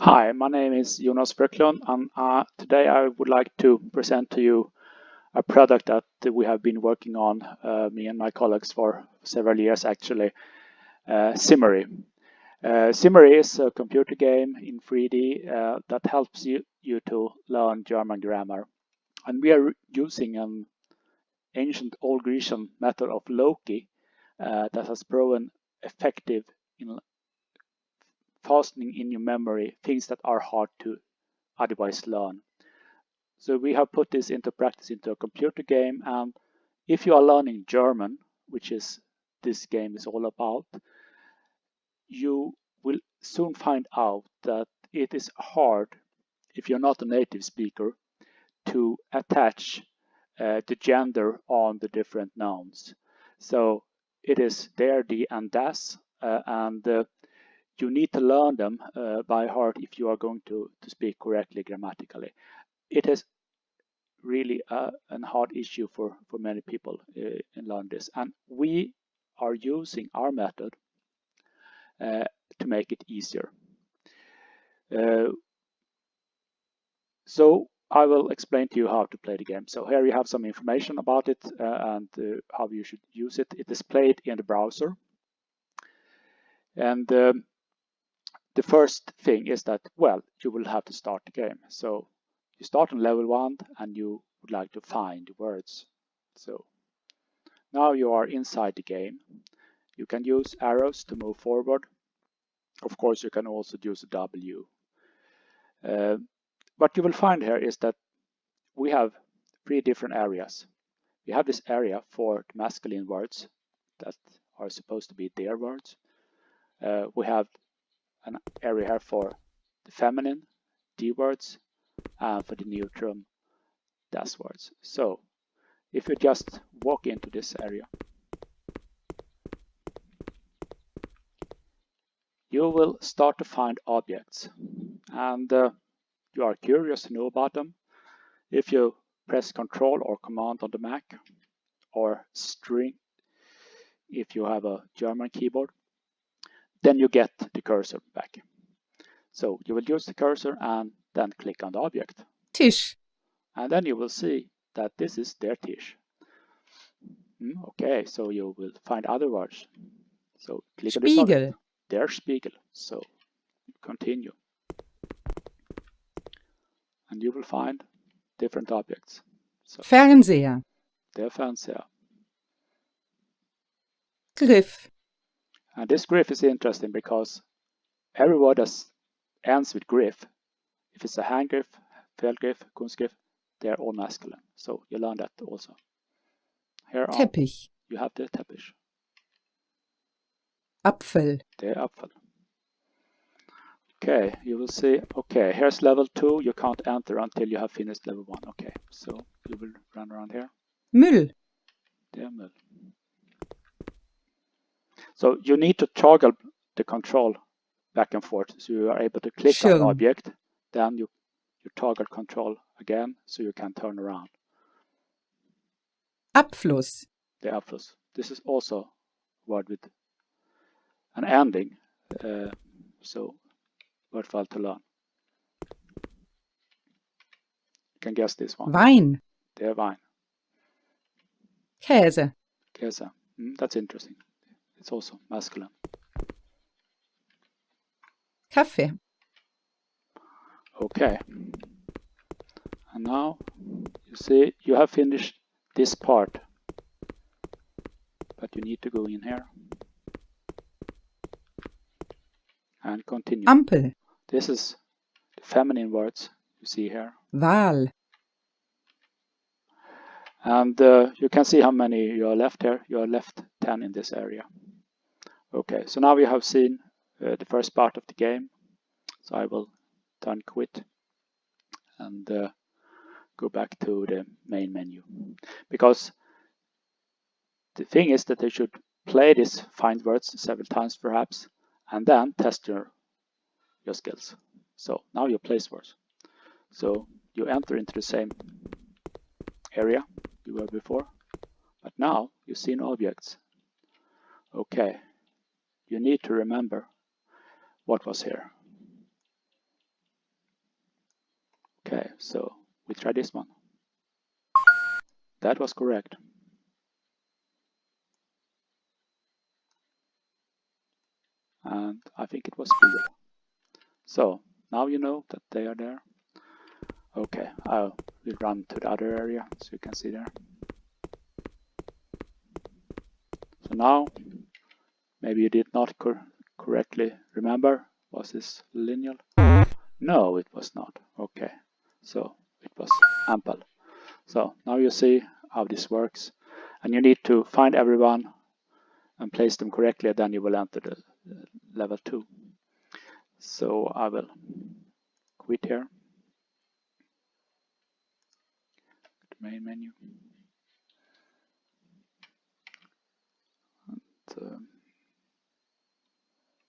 Hi, my name is Jonas Björklund, and today I would like to present to you a product that we have been working on, me and my colleagues, for several years actually, Zimmery. Zimmery is a computer game in 3D that helps you to learn German grammar. And we are using an ancient old Grecian method of loci that has proven effective in fastening in your memory things that are hard to otherwise learn. So we have put this into practice into a computer game, and if you are learning German, which is this game is all about, you will soon find out that it is hard, if you're not a native speaker, to attach the gender on the different nouns. So it is der, die, and das, and you need to learn them by heart if you are going to speak correctly grammatically. It is really a hard issue for many people in learn this, and we are using our method to make it easier. So I will explain to you how to play the game. So here you have some information about it and how you should use it. It is played in the browser, and the first thing is that, well, you will have to start the game. So you start on level 1 and you would like to find words. So now you are inside the game. You can use arrows to move forward. Of course, you can also use a W. What you will find here is that we have 3 different areas. We have this area for the masculine words that are supposed to be their words. We have an area here for the feminine D words and for the neutral das words. So if you just walk into this area, you will start to find objects, and you are curious to know about them. If you press Control or Command on the Mac, or string if you have a German keyboard, then you get the cursor back. So you will use the cursor and then click on the object. Tisch. And then you will see that this is der Tisch. Okay, so you will find other words. So click on this Spiegel. object. Der Spiegel. So continue. And you will find different objects. So, Fernseher. der Fernseher. Griff. And this griff is interesting because every word that ends with griff, if it's a hand griff, Feldgriff, Kunstgriff, they're all masculine. So you learn that also. Here Teppich. You have the Teppich. Apfel. Der Apfel. Okay, you will see, okay, here's level 2. You can't enter until you have finished level 1. Okay, so you will run around here. Müll. Der Müll. So you need to toggle the control back and forth. So you are able to click on an object, then you toggle control again so you can turn around. Abfluss. The Abfluss. This is also a word with an ending, so worthwhile to learn. You can guess this one. Wein. Der Wein. Käse. Käse. That's interesting. It's also masculine. Kaffee. Okay. And now you see you have finished this part, but you need to go in here and continue. Ampel. This is the feminine words you see here. Wahl. And you can see how many you are left here. You are left 10 in this area. Okay, so now we have seen the first part of the game. So I will turn quit and go back to the main menu. Because the thing is that you should play this find words several times perhaps, and then test your skills. So now you place words. So you enter into the same area you were before, but now you see no objects. Okay, you need to remember what was here. Okay, so we try this one. That was correct. And I think it was bigger. So now you know that they are there. Okay, I'll run to the other area so you can see there. So now, maybe you did not correctly remember. Was this lineal? No, it was not. Okay, so it was ample. So now you see how this works. And you need to find everyone and place them correctly, then you will enter the level 2. So I will quit here. The main menu. And